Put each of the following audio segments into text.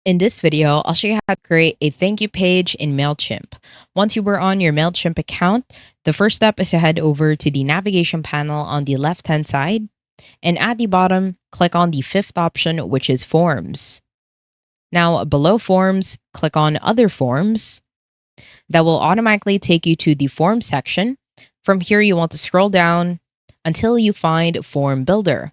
In this video, I'll show you how to create a thank you page in Mailchimp. Once you were on your Mailchimp account, the first step is to head over to the navigation panel on the left-hand side, and at the bottom, click on the fifth option, which is Forms. Now, below Forms, click on Other Forms. That will automatically take you to the Forms section. From here, you want to scroll down until you find Form Builder.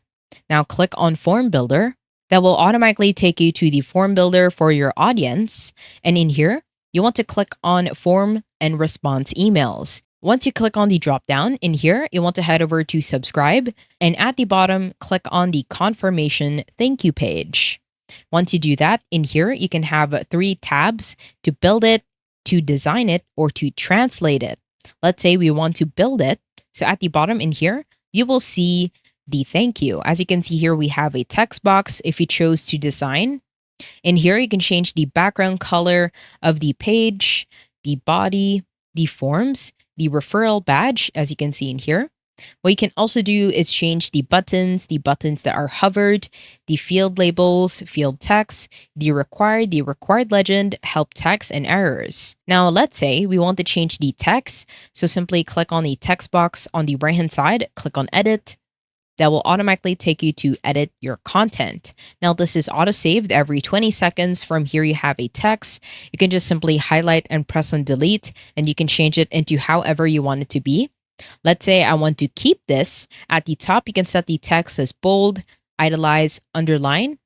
Now, click on Form Builder. That will automatically take you to the form builder for your audience. And in here, you want to click on Form and Response Emails. Once you click on the drop down in here, you want to head over to Subscribe. And at the bottom, click on the Confirmation Thank You page. Once you do that, in here, you can have 3 tabs to build it, to design it, or to translate it. Let's say we want to build it. So at the bottom in here, you will see the thank you. As you can see here, we have a text box if you chose to design. In here, you can change the background color of the page, the body, the forms, the referral badge, as you can see in here. What you can also do is change the buttons that are hovered, the field labels, field text, the required legend, help text, and errors. Now, let's say we want to change the text. So simply click on the text box on the right-hand side, click on Edit. That will automatically take you to edit your content. Now, this is auto-saved every 20 seconds. From here, you have a text. You can just simply highlight and press on delete, and you can change it into however you want it to be. Let's say I want to keep this. At the top, you can set the text as bold, italize, underline.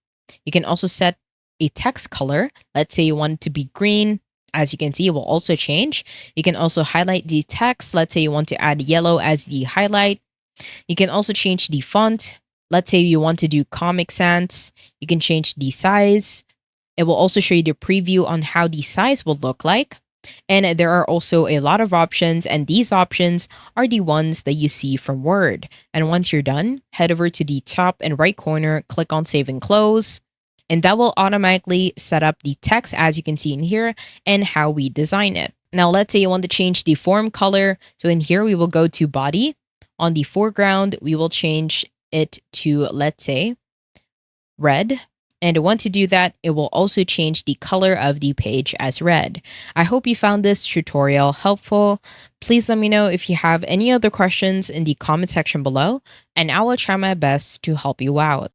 You can also set a text color. Let's say you want it to be green. As you can see, it will also change. You can also highlight the text. Let's say you want to add yellow as the highlight. You can also change the font. Let's say you want to do Comic Sans. You can change the size. It will also show you the preview on how the size will look like. And there are also a lot of options, and these options are the ones that you see from Word. And once you're done, head over to the top and right corner, click on Save and Close. And that will automatically set up the text as you can see in here and how we design it. Now, let's say you want to change the form color. So in here, we will go to Body. On the foreground, we will change it to, let's say, red. And once you do that, it will also change the color of the page as red. I hope you found this tutorial helpful. Please let me know if you have any other questions in the comment section below, and I will try my best to help you out.